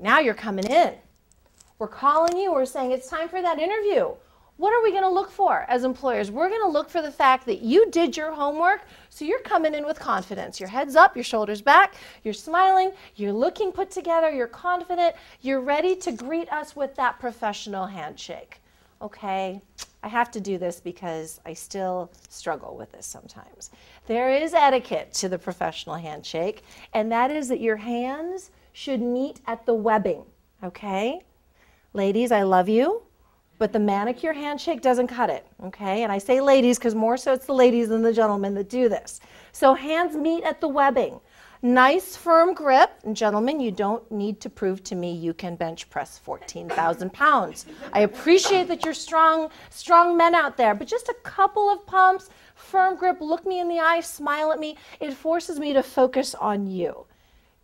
Now you're coming in. We're calling you. We're saying it's time for that interview. What are we going to look for as employers? We're going to look for the fact that you did your homework, so you're coming in with confidence. Your head's up, your shoulders back, you're smiling, you're looking put together, you're confident, you're ready to greet us with that professional handshake. Okay, I have to do this because I still struggle with this sometimes. There is etiquette to the professional handshake, and that is that your hands should meet at the webbing, okay? Ladies, I love you, but the manicure handshake doesn't cut it, okay? And I say ladies because more so it's the ladies than the gentlemen that do this. So hands meet at the webbing. Nice firm grip. And gentlemen, you don't need to prove to me you can bench press 14,000 pounds. I appreciate that you're strong men out there, but just a couple of pumps, firm grip, look me in the eye, smile at me. It forces me to focus on you.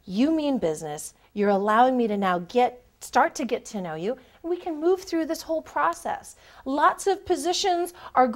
You mean business. You're allowing me to now start to get to know you. We can move through this whole process. Lots of positions have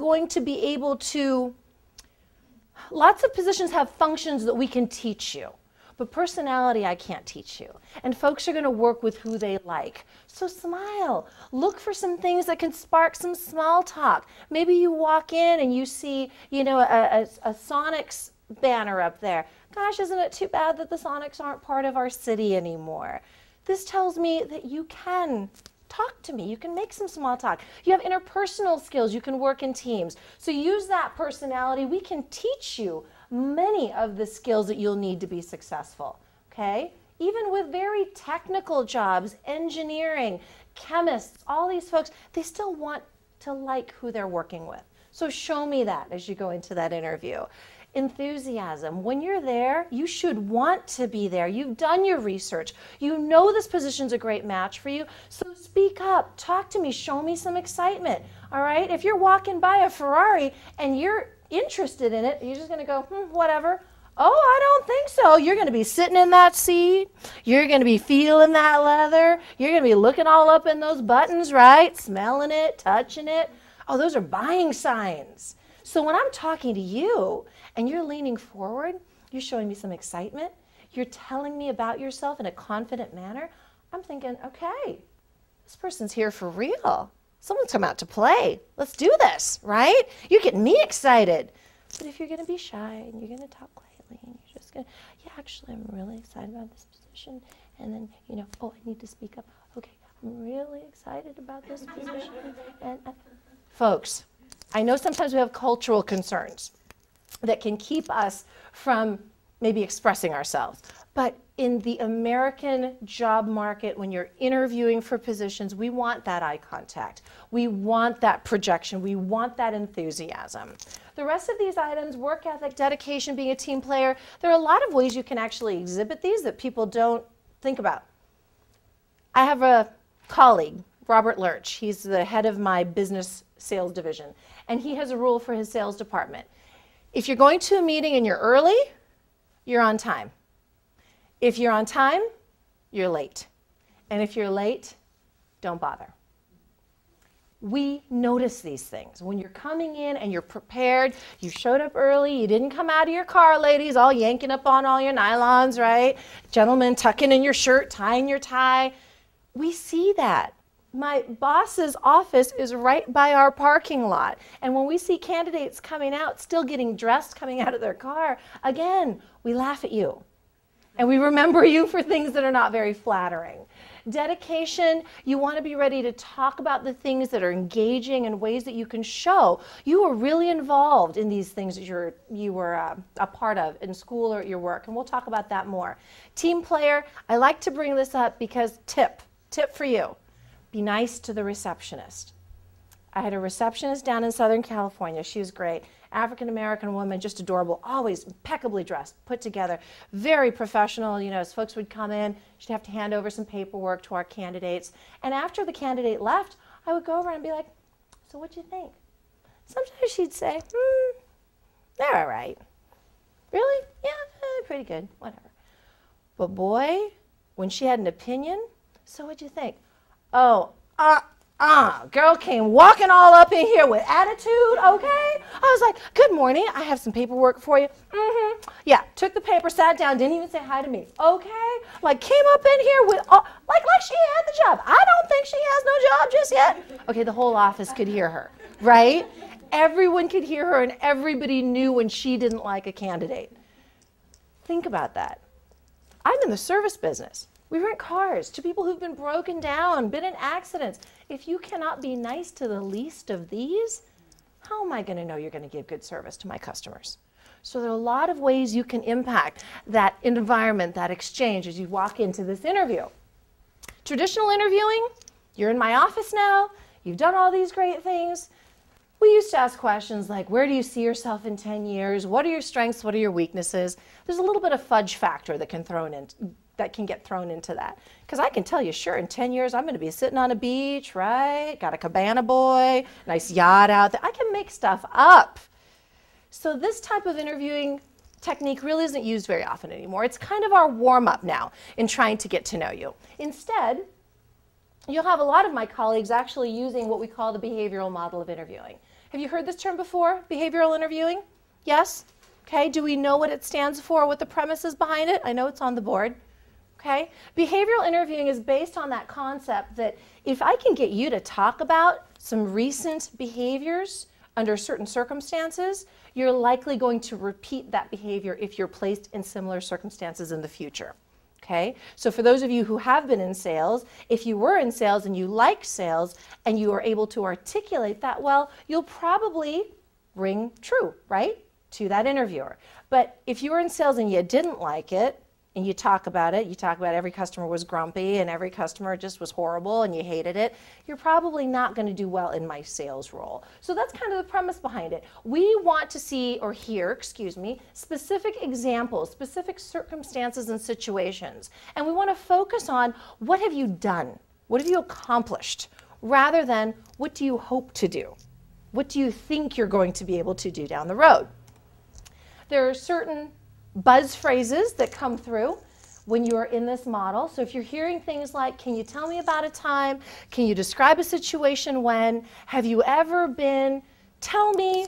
functions that we can teach you. But personality, I can't teach you. And folks are going to work with who they like. So smile. Look for some things that can spark some small talk. Maybe you walk in and you see, a Sonics banner up there. Gosh, isn't it too bad that the Sonics aren't part of our city anymore? This tells me that you can talk to me. You can make some small talk. You have interpersonal skills. You can work in teams. So use that personality. We can teach you many of the skills that you'll need to be successful, okay? Even with very technical jobs, engineering, chemists, all these folks, they still want to like who they're working with. So show me that as you go into that interview. Enthusiasm. When you're there, you should want to be there. You've done your research. You know this position's a great match for you. So speak up. Talk to me. Show me some excitement. All right? If you're walking by a Ferrari and you're interested in it, you're just going to go, whatever. Oh, I don't think so. You're going to be sitting in that seat. You're going to be feeling that leather. You're going to be looking all up in those buttons, right? Smelling it, touching it. Oh, those are buying signs. So when I'm talking to you and you're leaning forward, you're showing me some excitement, you're telling me about yourself in a confident manner, I'm thinking, okay, this person's here for real. Someone's come out to play. Let's do this, right? You're getting me excited. But if you're going to be shy and you're going to talk quietly and you're just going to, yeah, actually, I'm really excited about this position. And then, oh, I need to speak up. Okay, I'm really excited about this position. And folks, I know sometimes we have cultural concerns that can keep us from maybe expressing ourselves. But in the American job market, when you're interviewing for positions, we want that eye contact. We want that projection. We want that enthusiasm. The rest of these items, work ethic, dedication, being a team player, there are a lot of ways you can actually exhibit these that people don't think about. I have a colleague, Robert Lurch. He's the head of my business sales division. And he has a rule for his sales department. If you're going to a meeting and you're early, you're on time. If you're on time, you're late. And if you're late, don't bother. We notice these things. When you're coming in and you're prepared, you showed up early, you didn't come out of your car, ladies, all yanking up on all your nylons, right? Gentlemen, tucking in your shirt, tying your tie. We see that. My boss's office is right by our parking lot. And when we see candidates coming out, still getting dressed, coming out of their car, again, we laugh at you. And we remember you for things that are not very flattering. Dedication, you want to be ready to talk about the things that are engaging and ways that you can show you are really involved in these things that you were a part of in school or at your work. And we'll talk about that more. Team player, I like to bring this up because tip for you. Be nice to the receptionist. I had a receptionist down in Southern California. She was great. African-American woman, just adorable, always impeccably dressed, put together, very professional. As folks would come in, she'd have to hand over some paperwork to our candidates. And after the candidate left, I would go over and be like, so what'd you think? Sometimes she'd say, they're all right. Really? Yeah, pretty good, whatever. But boy, when she had an opinion, so what'd you think? Oh, Girl came walking all up in here with attitude, okay? I was like, good morning, I have some paperwork for you. Yeah, took the paper, sat down, didn't even say hi to me, okay? Like came up in here with, like she had the job. I don't think she has no job just yet. Okay, the whole office could hear her, right? Everyone could hear her and everybody knew when she didn't like a candidate. Think about that. I'm in the service business. We rent cars to people who've been broken down, been in accidents. If you cannot be nice to the least of these, how am I going to know you're going to give good service to my customers? So there are a lot of ways you can impact that environment, that exchange as you walk into this interview. Traditional interviewing, you're in my office now, you've done all these great things. We used to ask questions like, where do you see yourself in 10 years? What are your strengths? What are your weaknesses? There's a little bit of fudge factor that can get thrown into that. Because I can tell you, sure, in 10 years, I'm going to be sitting on a beach, right? Got a cabana boy, nice yacht out there. I can make stuff up. So this type of interviewing technique really isn't used very often anymore. It's kind of our warm-up now in trying to get to know you. Instead, you'll have a lot of my colleagues actually using what we call the behavioral model of interviewing. Have you heard this term before, behavioral interviewing? Yes? Okay, do we know what it stands for, what the premise is behind it? I know it's on the board. Okay? Behavioral interviewing is based on that concept that if I can get you to talk about some recent behaviors under certain circumstances, you're likely going to repeat that behavior if you're placed in similar circumstances in the future. Okay? So for those of you who have been in sales, if you were in sales and you like sales and you are able to articulate that well, you'll probably ring true, right, to that interviewer. But if you were in sales and you didn't like it, and you talk about every customer was grumpy and every customer just was horrible and you hated it, you're probably not going to do well in my sales role. So that's kind of the premise behind it. We want to see or hear, specific examples, specific circumstances and situations. And we want to focus on what have you done? What have you accomplished? Rather than what do you hope to do? What do you think you're going to be able to do down the road? There are certain buzz phrases that come through when you are in this model. So if you're hearing things like, can you tell me about a time? Can you describe a situation when? Have you ever been? Tell me.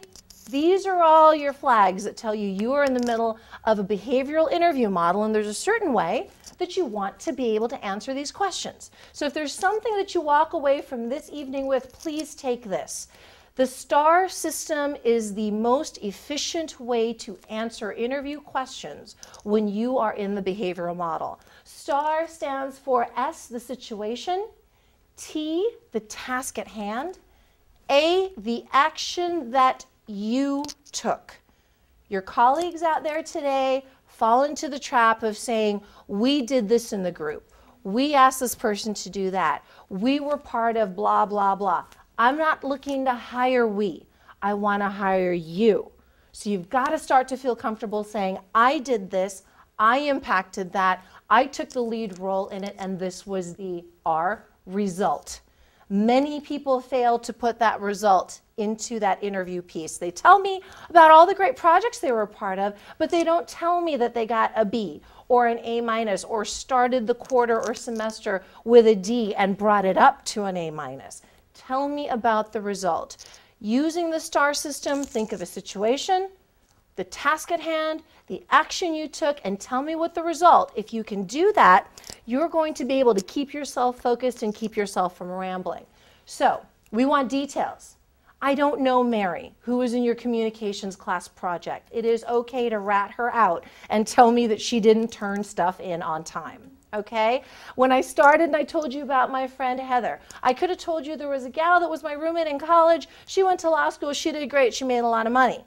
These are all your flags that tell you you are in the middle of a behavioral interview model and there's a certain way that you want to be able to answer these questions. So if there's something that you walk away from this evening with, please take this. The STAR system is the most efficient way to answer interview questions when you are in the behavioral model. STAR stands for S, the situation, T, the task at hand, A, the action that you took. Your colleagues out there today fall into the trap of saying, we did this in the group. We asked this person to do that. We were part of blah, blah, blah. I'm not looking to hire we. I want to hire you. So you've got to start to feel comfortable saying, I did this, I impacted that, I took the lead role in it, and this was the R, result. Many people fail to put that result into that interview piece. They tell me about all the great projects they were a part of, but they don't tell me that they got a B or an A- or started the quarter or semester with a D and brought it up to an A-. Tell me about the result. Using the STAR system, think of a situation, the task at hand, the action you took, and tell me what the result. If you can do that, you're going to be able to keep yourself focused and keep yourself from rambling. So, we want details. I don't know Mary, who was in your communications class project. It is okay to rat her out and tell me that she didn't turn stuff in on time. Okay? When I started and I told you about my friend Heather, I could have told you there was a gal that was my roommate in college. She went to law school. She did great. She made a lot of money.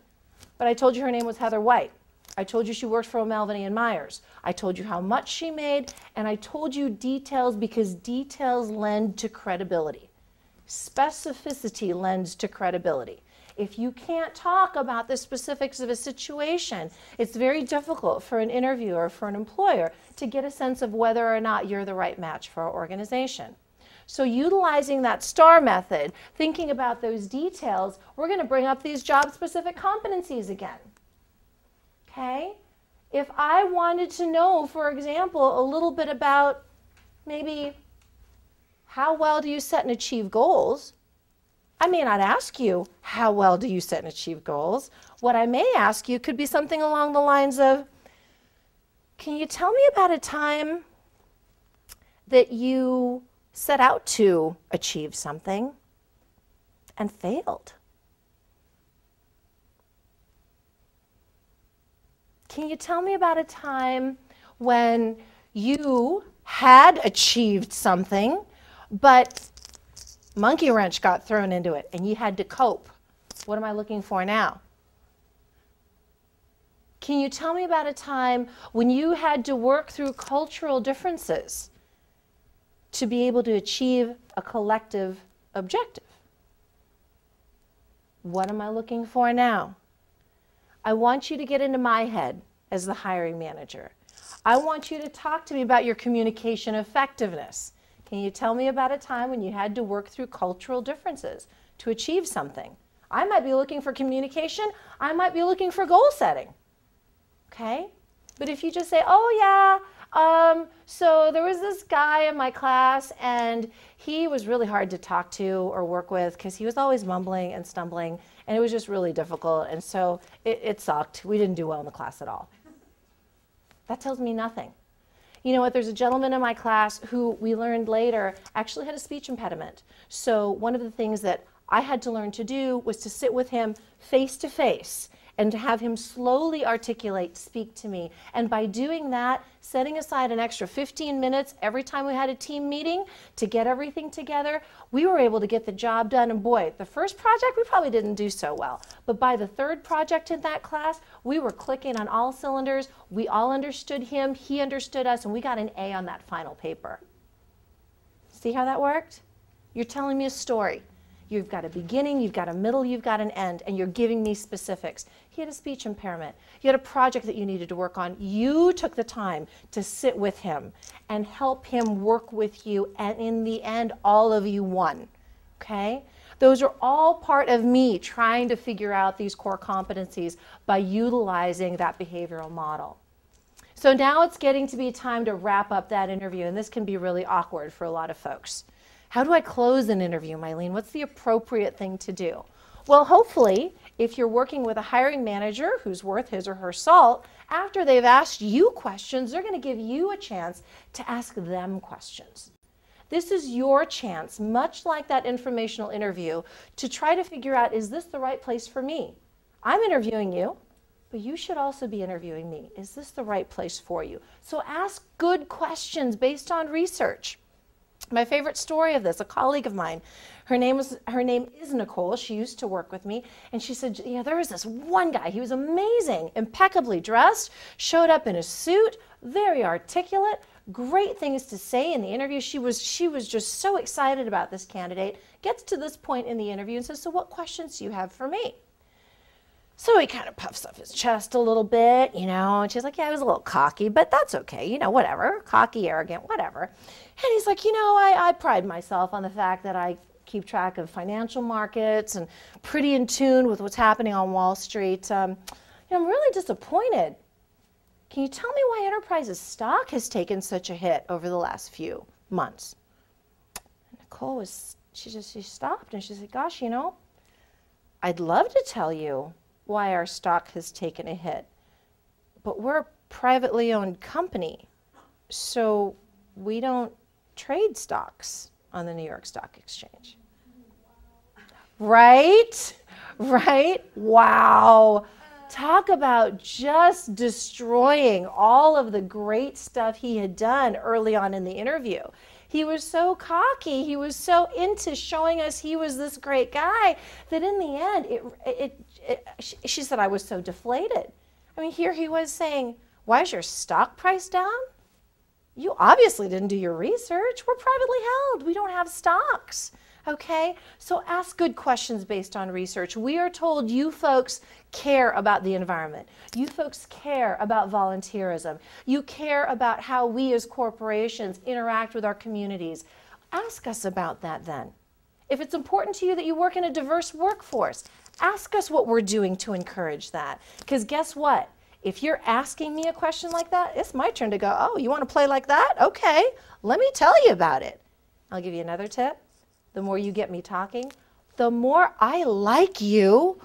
But I told you her name was Heather White. I told you she worked for O'Melveny and Myers. I told you how much she made, and I told you details because details lend to credibility. Specificity lends to credibility. If you can't talk about the specifics of a situation, it's very difficult for an interviewer or for an employer to get a sense of whether or not you're the right match for our organization. So utilizing that STAR method, thinking about those details, we're going to bring up these job-specific competencies again. Okay? If I wanted to know, for example, a little bit about maybe how well do you set and achieve goals? I may not ask you, how well do you set and achieve goals? What I may ask you could be something along the lines of, can you tell me about a time that you set out to achieve something and failed? Can you tell me about a time when you had achieved something, but monkey wrench got thrown into it and you had to cope? What am I looking for now? Can you tell me about a time when you had to work through cultural differences to be able to achieve a collective objective? What am I looking for now? I want you to get into my head as the hiring manager. I want you to talk to me about your communication effectiveness. Can you tell me about a time when you had to work through cultural differences to achieve something? I might be looking for communication. I might be looking for goal setting. Okay? But if you just say, oh yeah, so there was this guy in my class and he was really hard to talk to or work with because he was always mumbling and stumbling and it was just really difficult, and so it sucked. We didn't do well in the class at all. That tells me nothing. You know what, there's a gentleman in my class who we learned later actually had a speech impediment. So one of the things that I had to learn to do was to sit with him face to face and to have him slowly articulate, speak to me. And by doing that, setting aside an extra 15 minutes every time we had a team meeting to get everything together, we were able to get the job done. And boy, the first project, we probably didn't do so well. But by the third project in that class, we were clicking on all cylinders. We all understood him, he understood us, and we got an A on that final paper. See how that worked? You're telling me a story. You've got a beginning, you've got a middle, you've got an end, and you're giving me specifics. He had a speech impairment. You had a project that you needed to work on. You took the time to sit with him and help him work with you, and in the end, all of you won, okay? Those are all part of me trying to figure out these core competencies by utilizing that behavioral model. So now it's getting to be time to wrap up that interview, and this can be really awkward for a lot of folks. How do I close an interview, Mylene? What's the appropriate thing to do? Well, hopefully, if you're working with a hiring manager who's worth his or her salt, after they've asked you questions, they're going to give you a chance to ask them questions. This is your chance, much like that informational interview, to try to figure out, is this the right place for me? I'm interviewing you, but you should also be interviewing me. Is this the right place for you? So ask good questions based on research. My favorite story of this, a colleague of mine, her name is Nicole. She used to work with me, and she said, you know, there was this one guy. He was amazing, impeccably dressed, showed up in a suit, very articulate, great things to say in the interview. She was just so excited about this candidate. Gets to this point in the interview and says, so what questions do you have for me? So he kind of puffs up his chest a little bit, you know, and she's like, yeah, I was a little cocky, but that's okay, you know, whatever, cocky, arrogant, whatever. And he's like, you know, I pride myself on the fact that I keep track of financial markets and pretty in tune with what's happening on Wall Street. You know, I'm really disappointed. Can you tell me why Enterprise's stock has taken such a hit over the last few months? And Nicole she stopped and she said, gosh, you know, I'd love to tell you why our stock has taken a hit, but we're a privately owned company, so we don't trade stocks on the New York Stock Exchange. Right? Right? Wow. Talk about just destroying all of the great stuff he had done early on in the interview. He was so cocky, he was so into showing us he was this great guy that in the end, she said, I was so deflated. I mean, here he was saying, why is your stock price down? You obviously didn't do your research. We're privately held. We don't have stocks. Okay? So ask good questions based on research. We are told you folks care about the environment. You folks care about volunteerism. You care about how we as corporations interact with our communities. Ask us about that then. If it's important to you that you work in a diverse workforce, ask us what we're doing to encourage that. Because guess what? If you're asking me a question like that, it's my turn to go, oh, you want to play like that? Okay, let me tell you about it. I'll give you another tip. The more you get me talking, the more I like you.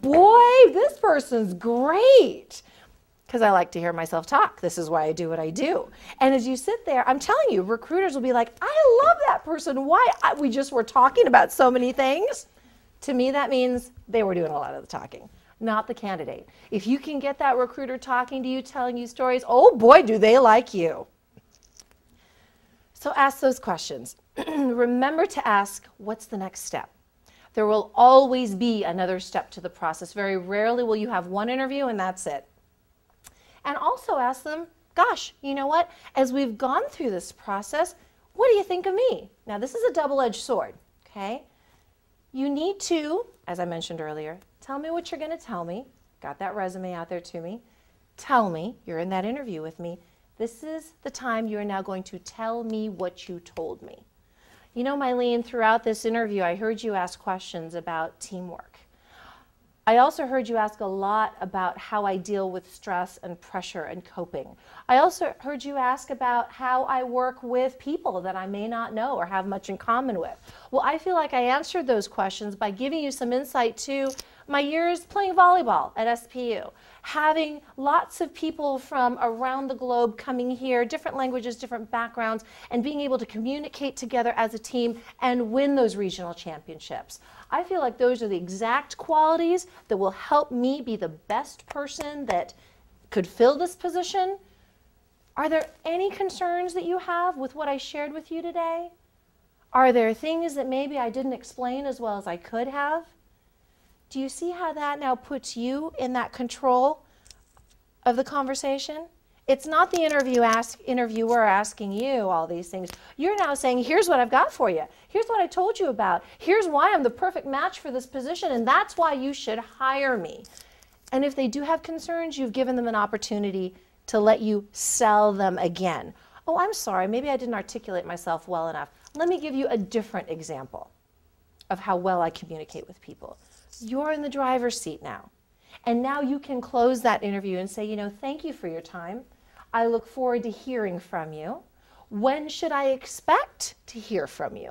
Boy, this person's great. Because I like to hear myself talk. This is why I do what I do. And as you sit there, I'm telling you, recruiters will be like, I love that person. Why? We just were talking about so many things. To me, that means they were doing a lot of the talking, not the candidate. If you can get that recruiter talking to you, telling you stories, oh boy, do they like you. So ask those questions. Remember to ask, what's the next step? There will always be another step to the process. Very rarely will you have one interview and that's it. And also ask them, gosh, you know what? As we've gone through this process, what do you think of me? Now, this is a double-edged sword, okay? You need to, as I mentioned earlier, tell me what you're going to tell me. Got that resume out there to me. Tell me, you're in that interview with me. This is the time you're now going to tell me what you told me. You know, Mylene, throughout this interview, I heard you ask questions about teamwork. I also heard you ask a lot about how I deal with stress and pressure and coping. I also heard you ask about how I work with people that I may not know or have much in common with. Well, I feel like I answered those questions by giving you some insight to my years playing volleyball at SPU, having lots of people from around the globe coming here, different languages, different backgrounds, and being able to communicate together as a team and win those regional championships. I feel like those are the exact qualities that will help me be the best person that could fill this position. Are there any concerns that you have with what I shared with you today? Are there things that maybe I didn't explain as well as I could have? Do you see how that now puts you in that control of the conversation? It's not the interviewer asking you all these things. You're now saying, here's what I've got for you. Here's what I told you about. Here's why I'm the perfect match for this position, and that's why you should hire me. And if they do have concerns, you've given them an opportunity to let you sell them again. Oh, I'm sorry, maybe I didn't articulate myself well enough. Let me give you a different example of how well I communicate with people. You're in the driver's seat now. And now you can close that interview and say, you know, thank you for your time. I look forward to hearing from you. When should I expect to hear from you?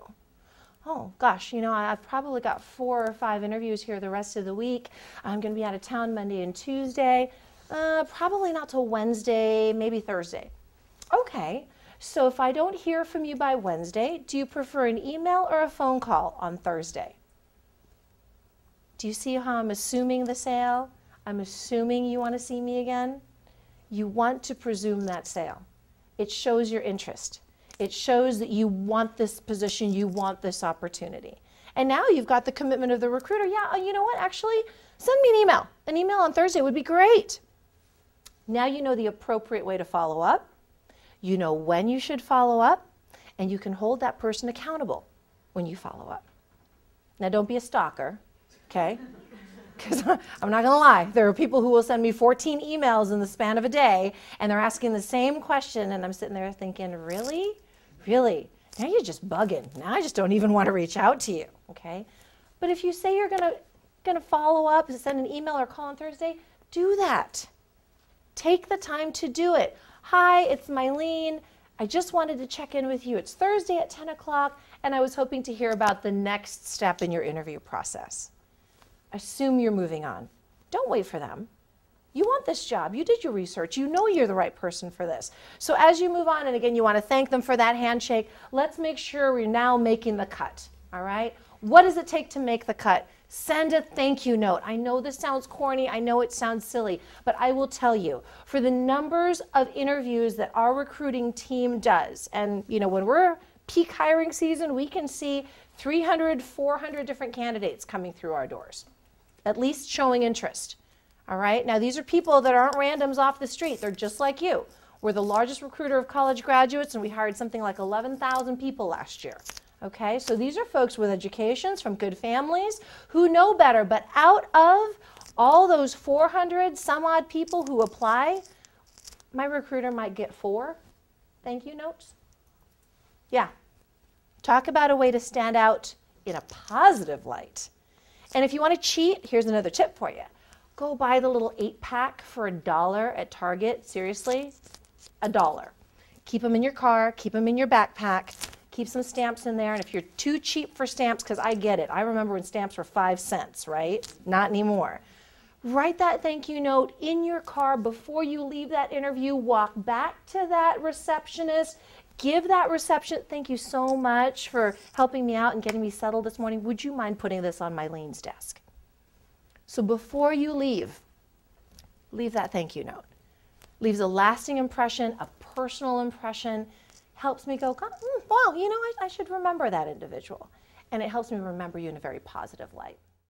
Oh, gosh, you know, I've probably got 4 or 5 interviews here the rest of the week. I'm going to be out of town Monday and Tuesday. Probably not till Wednesday, maybe Thursday. Okay, so if I don't hear from you by Wednesday, do you prefer an email or a phone call on Thursday? Do you see how I'm assuming the sale? I'm assuming you want to see me again. You want to presume that sale. It shows your interest. It shows that you want this position, you want this opportunity. And now you've got the commitment of the recruiter. Yeah, you know what, actually, send me an email. An email on Thursday would be great. Now you know the appropriate way to follow up. You know when you should follow up, and you can hold that person accountable when you follow up. Now don't be a stalker, okay? Because I'm not going to lie, there are people who will send me 14 emails in the span of a day, and they're asking the same question, and I'm sitting there thinking, really? Really? Now you're just bugging. Now I just don't even want to reach out to you, okay? But if you say you're going to follow up and send an email or call on Thursday, do that. Take the time to do it. Hi, it's Mylene. I just wanted to check in with you. It's Thursday at 10 o'clock, and I was hoping to hear about the next step in your interview process. Assume you're moving on. Don't wait for them. You want this job. You did your research. You know you're the right person for this. So as you move on, and again, you want to thank them for that handshake, let's make sure we're now making the cut, all right? What does it take to make the cut? Send a thank you note. I know this sounds corny. I know it sounds silly, but I will tell you, for the numbers of interviews that our recruiting team does, and you know, when we're peak hiring season, we can see 300, 400 different candidates coming through our doors, at least showing interest. All right, now these are people that aren't randoms off the street. They're just like you. We're the largest recruiter of college graduates, and we hired something like 11,000 people last year. Okay, so these are folks with educations from good families who know better, but out of all those 400 some odd people who apply, my recruiter might get 4 thank you notes. Yeah, talk about a way to stand out in a positive light. And if you want to cheat, here's another tip for you. Go buy the little 8-pack for $1 at Target. Seriously, $1. Keep them in your car, keep them in your backpack. Keep some stamps in there, and if you're too cheap for stamps, because I get it, I remember when stamps were 5 cents, right? Not anymore. Write that thank you note in your car before you leave that interview. Walk back to that receptionist. Give that reception, thank you so much for helping me out and getting me settled this morning. Would you mind putting this on Mylene's desk? So before you leave that thank you note. Leaves a lasting impression, a personal impression, helps me go, wow, you know, I should remember that individual. And it helps me remember you in a very positive light.